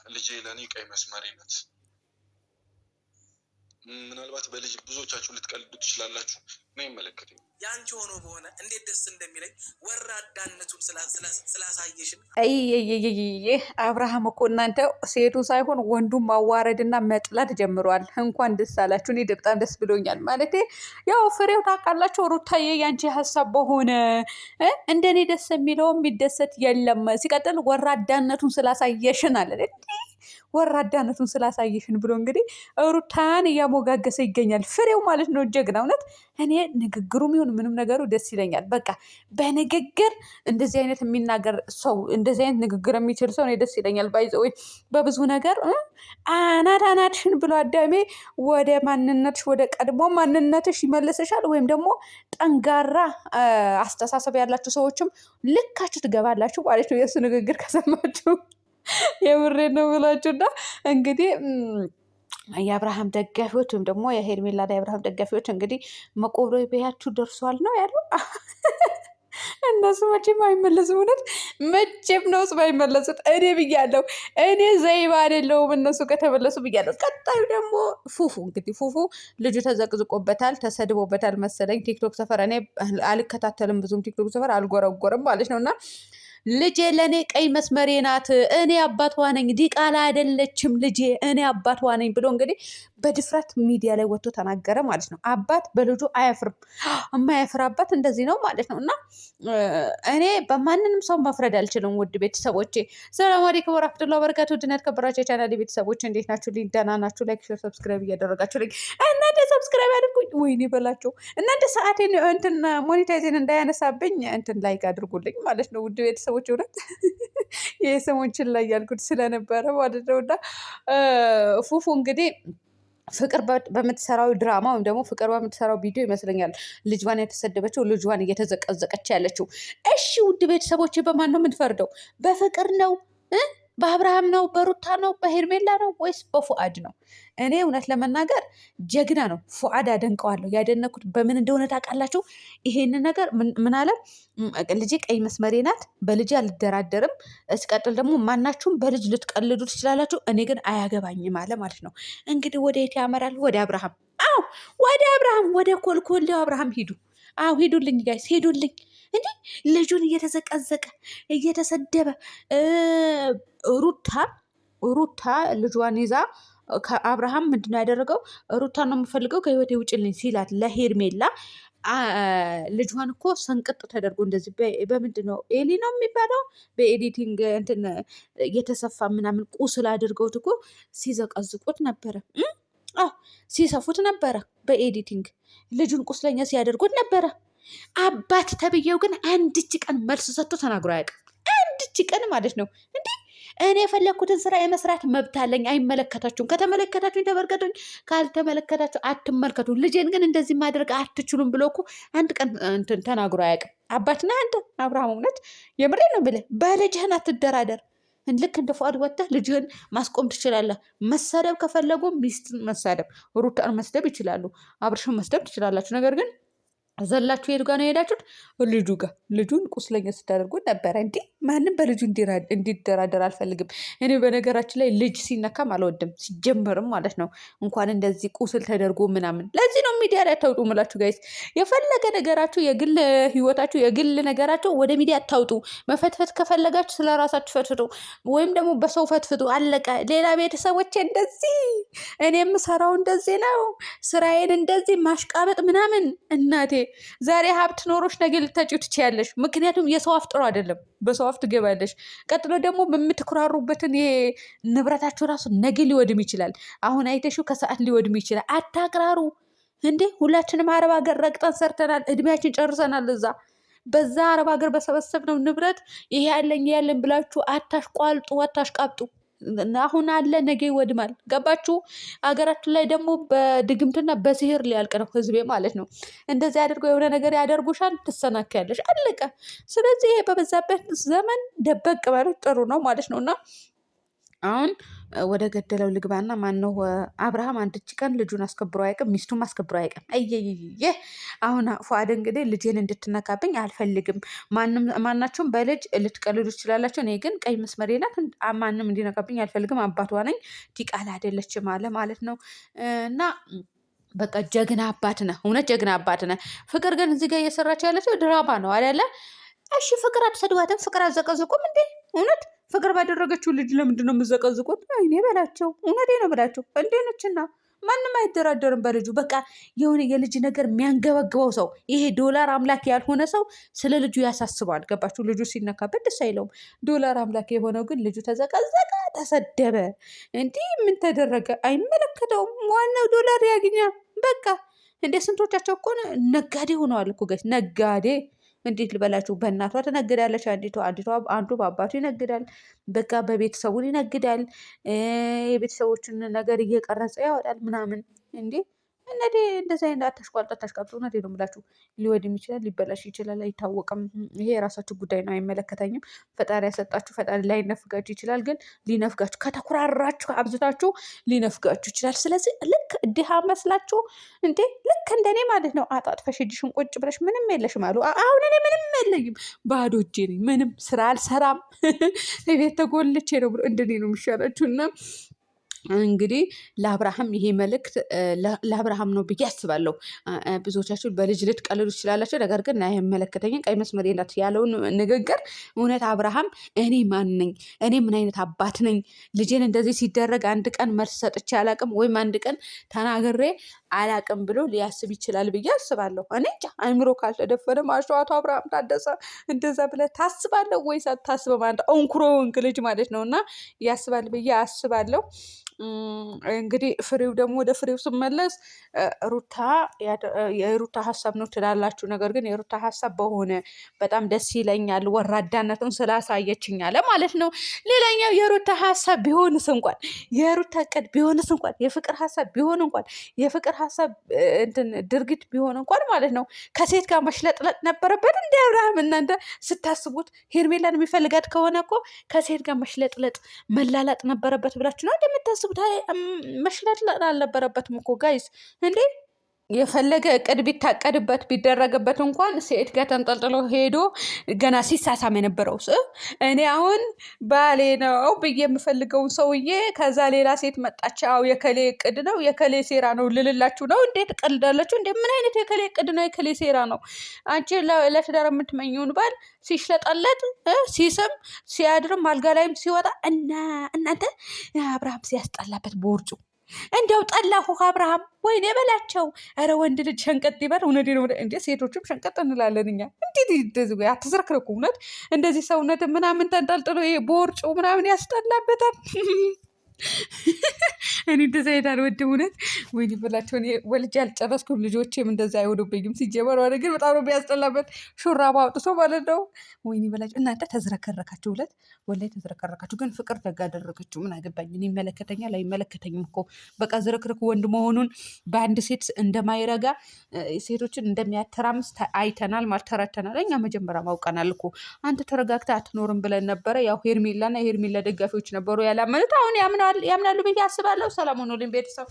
ልጄ ለእኔ ቀይ መስመሬ ናት። ምናልባት በልጅ ብዙዎቻችሁ ልትቀልዱ ትችላላችሁ። እኔ አይመለከተኝም። ያንቺ ሆኖ በሆነ እንዴት ደስ እንደሚለኝ ወራዳነቱን ስላሳየሽን። አብርሃም እኮ እናንተ ሴቱ ሳይሆን ወንዱን ማዋረድና መጥላት ጀምሯል። እንኳን ደስ አላችሁ። እኔ በጣም ደስ ብሎኛል። ማለቴ ያው ፍሬው ታውቃላችሁ። ሩታዬ ያንቺ ሀሳብ በሆነ እንደኔ ደስ የሚለው የሚደሰት የለም። ሲቀጥል ወራዳነቱን ስላሳየሽን አለ ወራዳነቱን ስላሳየሽን ብሎ እንግዲህ ሩታን እያሞጋገሰ ይገኛል። ፍሬው ማለት ነው ጀግና። እውነት እኔ ንግግሩም ይሁን ምንም ነገሩ ደስ ይለኛል። በቃ በንግግር እንደዚህ አይነት የሚናገር ሰው እንደዚህ አይነት ንግግር የሚችል ሰው እኔ ደስ ይለኛል። ባይዘወይ በብዙ ነገር አናትሽን ብሎ አዳሜ ወደ ማንነትሽ ወደ ቀድሞ ማንነትሽ ይመልስሻል። ወይም ደግሞ ጠንጋራ አስተሳሰብ ያላችሁ ሰዎችም ልካችሁ ትገባላችሁ ማለት ነው የእሱ ንግግር ከሰማችሁ። የምሬ ነው ብላችሁና እንግዲህ የአብርሃም ደጋፊዎች ወይም ደግሞ የሄርሜላና የአብርሃም ደጋፊዎች እንግዲህ መቆቢያችሁ ደርሷል ነው ያለው። እነሱ መቼም አይመለሱም። እውነት መቼም ነው አይመለሱት። እኔ ብያለሁ። እኔ ዘይባ አይደለሁም እነሱ ከተመለሱ ብያለሁ። ቀጣዩ ደግሞ ፉፉ እንግዲህ ፉፉ ልጁ ተዘቅዝቆበታል፣ ተሰድቦበታል መሰለኝ ቲክቶክ ሰፈር። እኔ አልከታተልም ብዙም ቲክቶክ ሰፈር አልጎረጎርም ማለት ነው እና ልጄ ለእኔ ቀይ መስመሬ ናት፣ እኔ አባቷ ነኝ፣ ዲቃላ አይደለችም ልጄ፣ እኔ አባቷ ነኝ ብሎ እንግዲህ በድፍረት ሚዲያ ላይ ወጥቶ ተናገረ ማለት ነው። አባት በልጁ አያፍርም። የማያፍር አባት እንደዚህ ነው ማለት ነው። እና እኔ በማንንም ሰው መፍረድ አልችልም። ውድ ቤተሰቦቼ ሰላም አለይኩም ወራህመቱላሂ ወበረካቱ። ውድና የተከበራችሁ የቻናሌ ቤተሰቦች እንዴት ናችሁ? ደህና ናችሁ? ላይክ፣ ሼር፣ ሰብስክራይብ እያደረጋችሁ ልኝ እናንተ ሰብስክራይብ አድርጉኝ። ወይኔ በላቸው እናንተ ሰዓቴን እንትን ሞኔታይዜን እንዳያነሳብኝ እንትን ላይክ አድርጉልኝ ማለት ነው። ውድ ቤተሰቦች እውነት የሰሞችን ላይ ያልኩት ስለነበረ ማለት ነው። እና ፉፉ እንግዲህ ፍቅር በምትሰራው ድራማ ወይም ደግሞ ፍቅር በምትሰራው ቪዲዮ ይመስለኛል ልጇን የተሰደበችው ልጇን እየተዘቀዘቀች ያለችው። እሺ ውድ ቤተሰቦች በማን ነው የምንፈርደው? በፍቅር ነው? በአብርሃም ነው? በሩታ ነው? በሄርሜላ ነው ወይስ በፉአድ ነው? እኔ እውነት ለመናገር ጀግና ነው ፉአድ፣ አደንቀዋለሁ። ያደነኩት በምን እንደሆነ ታውቃላችሁ? ይሄንን ነገር ምን አለ? ልጄ ቀይ መስመሬ ናት፣ በልጄ አልደራደርም። እስቀጥል ደግሞ ማናችሁም በልጅ ልትቀልዱ ትችላላችሁ፣ እኔ ግን አያገባኝም አለ ማለት ነው። እንግዲህ ወደ የት ያመራል? ወደ አብርሃም። አዎ ወደ አብርሃም፣ ወደ ኮልኮሌው አብርሃም ሂዱ። አዎ ሂዱልኝ ጋይስ ሂዱልኝ። እንዲህ ልጁን እየተዘቀዘቀ እየተሰደበ ሩታ ልጇን ይዛ ከአብርሃም ምንድን ነው ያደረገው? ሩታ ነው የምፈልገው ከህይወቴ ውጭልኝ ሲላት ለሄርሜላ ልጇን እኮ ሰንቅጥ ተደርጎ እንደዚህ በምንድን ነው ኤሊ ነው የሚባለው በኤዲቲንግ እንትን የተሰፋ ምናምን ቁስል አድርገውት እኮ ሲዘቀዝቁት ነበረ። ሲሰፉት ነበረ በኤዲቲንግ ልጁን ቁስለኛ ሲያደርጉት ነበረ። አባት ተብዬው ግን አንድች ቀን መልስ ሰጥቶ ተናግሮ አያውቅም። አንድች ቀን ማለት ነው። እንዲህ እኔ የፈለግኩትን ስራ የመስራት መብት አለኝ። አይመለከታችሁም። ከተመለከታችሁኝ ተመልከቱኝ፣ ካልተመለከታችሁ አትመልከቱ። ልጄን ግን እንደዚህ ማድረግ አትችሉም ብሎ እኮ አንድ ቀን እንትን ተናግሮ አያውቅም። አባትና አንተ አብርሃም እውነት የምሬ ነው ብለህ በልጅህን አትደራደር። ልክ እንደ ፉአድ ወጥተህ ልጅህን ማስቆም ትችላለህ። መሰደብ ከፈለጉ ሚስትን መሳደብ፣ ሩታን መስደብ ይችላሉ፣ አብርሽን መስደብ ትችላላችሁ። ነገር ግን ዘላችሁ የቱ ጋር ነው የሄዳችሁት? ልጁ ጋር። ልጁን ቁስለኛ ስታደርጉ ነበረ። እንዲህ ማንም በልጁ እንዲደራደር አልፈልግም። እኔ በነገራችን ላይ ልጅ ሲነካም አልወድም ሲጀመርም ማለት ነው። እንኳን እንደዚህ ቁስል ተደርጎ ምናምን። ለዚህ ነው ሚዲያ ላይ አታውጡ ምላችሁ ጋይስ። የፈለገ ነገራችሁ፣ የግል ህይወታችሁ፣ የግል ነገራችሁ ወደ ሚዲያ አታውጡ። መፈትፈት ከፈለጋችሁ ስለ ራሳችሁ ፈትፍጡ፣ ወይም ደግሞ በሰው ፈትፍጡ። አለቀ። ሌላ ቤተሰቦቼ እንደዚህ እኔ የምሰራው እንደዚህ ነው ስራዬን እንደዚህ ማሽቃበጥ ምናምን እናቴ ዛሬ ሀብት ኖሮች ነገ ልታጭው ትችያለሽ። ምክንያቱም የሰው አፍ ጥሩ አይደለም፣ በሰው አፍ ትገባለሽ። ቀጥሎ ደግሞ በምትኩራሩበትን ይሄ ንብረታችሁ ራሱ ነገ ሊወድም ይችላል። አሁን አይተሽው ከሰዓት ሊወድም ይችላል። አታቅራሩ እንዴ! ሁላችንም አረብ ሀገር ረግጠን ሰርተናል፣ እድሜያችን ጨርሰናል። በዛ አረብ ሀገር በሰበሰብነው ንብረት ይሄ ያለን ብላችሁ አታሽቋልጡ፣ አታሽቃብጡ። አሁን አለ ነገ ይወድማል። ገባችሁ? አገራችን ላይ ደግሞ በድግምትና በሲህር ሊያልቅ ነው ህዝቤ ማለት ነው። እንደዚህ አድርገው የሆነ ነገር ያደርጉሻል፣ ትሰናከያለሽ። አለቀ። ስለዚህ ይሄ በበዛበት ዘመን ደበቅ ማለት ጥሩ ነው ማለት ነው እና አሁን ወደ ገደለው ልግባና ማነው አብርሃም አንድች ቀን ልጁን አስከብሮ አያውቅም፣ ሚስቱም አስከብሮ አያውቅም። አየየ አሁን ፉአድ እንግዲህ ልጄን እንድትነካብኝ አልፈልግም። ማናቸውም በልጅ ልትቀልዱ ትችላላችሁ፣ እኔ ግን ቀይ መስመሬ ናት፣ ማንም እንዲነካብኝ አልፈልግም። አባቷ ነኝ፣ ዲቃላ አይደለችም አለ ማለት ነው። እና በቃ ጀግና አባት ነህ፣ እውነት ጀግና አባት ነህ። ፍቅር ግን እዚህ ጋር እየሰራች ያለችው ድራማ ነው አይደለ? እሺ ፍቅር አትሰድዋትም? ፍቅር አዘቀዝቁም እንዴ? እውነት ፍቅር ባደረገችው ልጅ ለምንድን ነው የምዘቀዝቁት? እኔ በላቸው፣ እውነቴ ነው በላቸው። እንዴ ነችና ማንም አይደራደርም በልጁ። በቃ የሆነ የልጅ ነገር የሚያንገበግበው ሰው፣ ይሄ ዶላር አምላክ ያልሆነ ሰው ስለ ልጁ ያሳስበዋል። ገባችሁ? ልጁ ሲነካበት ደስ አይለውም። ዶላር አምላክ የሆነው ግን ልጁ ተዘቀዘቀ፣ ተሰደበ፣ እንዲህ ምን ተደረገ አይመለከተውም። ዋናው ዶላር ያግኛ በቃ። እንደ ስንቶቻቸው እኮ ነጋዴ ሆነዋል እኮ ጋይስ፣ ነጋዴ እንዴት ልበላችሁ? በእናቷ ትነግዳለች አንዱ በአባቱ ይነግዳል። በቃ በቤተሰቡን ይነግዳል። የቤተሰቦችን ነገር እየቀረጸ ያወጣል ምናምን እንዴ እነዴ እንደዚህ አይነት አታሽቋልጡ። እውነቴ ነው የምላችሁ። ሊወድም ይችላል፣ ሊበላሽ ይችላል፣ አይታወቅም። ይሄ የራሳችሁ ጉዳይ ነው፣ አይመለከተኝም። ፈጣሪ ያሰጣችሁ ፈጣሪ ላይነፍጋችሁ ይችላል። ግን ሊነፍጋችሁ ከተኩራራችሁ አብዝታችሁ ሊነፍጋችሁ ይችላል። ስለዚህ ልክ ድሃ መስላችሁ እንዴ ልክ እንደኔ ማለት ነው አጣጥፈሽ እጅሽን ቁጭ ብለሽ ምንም የለሽም አሉ። አሁን እኔ ምንም የለኝም፣ ባዶ እጄ ነኝ፣ ምንም ስራ አልሰራም፣ ቤት ተጎልቼ ነው ብሎ እንደኔ ነው የሚሻላችሁ። እና እንግዲህ ለአብርሃም ይሄ መልእክት ለአብርሃም ነው ብዬ አስባለሁ። ብዙዎቻችሁ በልጅ ልትቀልዱ ትችላላችሁ፣ ነገር ግን አይመለከተኝም፣ ቀይ መስመር ናት ያለውን ንግግር እውነት አብርሃም እኔ ማን ነኝ? እኔ ምን አይነት አባት ነኝ? ልጄን እንደዚህ ሲደረግ አንድ ቀን መልስ ሰጥቼ አላቅም ወይም አንድ ቀን ተናግሬ አላቅም ብሎ ሊያስብ ይችላል ብዬ አስባለሁ። እኔ እንጃ አይምሮ ካልተደፈነ ማሸዋቱ አብርሃም ታደሰ እንደዛ ብለህ ታስባለህ ወይስ አታስብም? አንተ እንኩሮንክ ልጅ ማለት ነው። እና ያስባል ብዬ አስባለሁ። እንግዲህ ፍሬው ደግሞ ወደ ፍሬው ስመለስ የሩታ ሀሳብ ነው ትላላችሁ። ነገር ግን የሩታ ሀሳብ በሆነ በጣም ደስ ይለኛል፣ ወራዳነቱን ስላሳየችኝ አለ ማለት ነው። ሌላኛው የሩታ ሀሳብ ቢሆንስ እንኳን የሩታ እቅድ ቢሆንስ እንኳን የፍቅር ሀሳብ ቢሆን እንኳን የፍቅር ሀሳብ ድርጊት ቢሆን እንኳን ማለት ነው ከሴት ጋር መሽለጥለጥ ነበረበት እንደ አብርሃም። እናንተ ስታስቡት ሄርሜላን የሚፈልጋት ከሆነ እኮ ከሴት ጋር መሽለጥለጥ መላላጥ ነበረበት ብላችሁ ነው እንደምታስቡት? መሽለጥለጥ አልነበረበትም እኮ ጋይስ እንዴ። የፈለገ እቅድ ቢታቀድበት ቢደረግበት እንኳን ሴት ጋር ተንጠልጥሎ ሄዶ ገና ሲሳሳም የነበረው እኔ አሁን ባሌ ነው ብዬ የምፈልገውን ሰውዬ ከዛ ሌላ ሴት መጣች። አው የከሌ እቅድ ነው የከሌ ሴራ ነው ልልላችሁ ነው እንዴ? ትቀልዳላችሁ እንዴ? ምን አይነት የከሌ እቅድ ነው የከሌ ሴራ ነው? አንቺ ለትዳር የምትመኘውን ባል ሲሽለጠለጥ ሲስም ሲያድርም አልጋ ላይም ሲወጣ እናንተ አብርሃም ሲያስጠላበት ቦርጩ እንዲያው ጠላሁ አብርሃም። ወይኔ በላቸው። ኧረ ወንድ ልጅ ሸንቀጥ ይበል። እውነቴ ነው እንዴ፣ ሴቶችም ሸንቀጥ እንላለን እኛ። እንዴት አትዝረክረኩ። እውነት እንደዚህ ሰውነት ምናምን ተንጠልጥሎ ይሄ ቦርጩ ምናምን ያስጠላበታል። እኔ እንደዛ ሄዳ አልወድም እውነት። ወይኔ በላቸው። እኔ ወልጄ አልጨረስኩም፣ ልጆቼም እንደዛ አይሆኑብኝም። ሲጀመር ወደ ግን በጣም ነው የሚያስጠላበት ሹራባ አውጥቶ ማለት ነው። ወይኔ በላቸው። እናንተ ተዝረከረካችሁ፣ ሁለት ወላሂ ተዝረከረካችሁ። ግን ፍቅር ደግ አደረገችው። ምን አገባኝ እኔ። ይመለከተኛል አይመለከተኝም እኮ በቃ። ዝርክርክ ወንድ መሆኑን በአንድ ሴት እንደማይረጋ ሴቶችን እንደሚያተራምስ አይተናል፣ ተረድተናል። እኛ መጀመሪያ ማውቀናል እኮ። አንተ ተረጋግተህ አትኖርም ብለን ነበረ። ያው ሄርሜላና የሄርሜላ ደጋፊዎች ነበሩ ያላመኑት። አሁን ያምናሉ ብዬ አስባለሁ። ሰላም ሆኖልኝ ቤተሰብ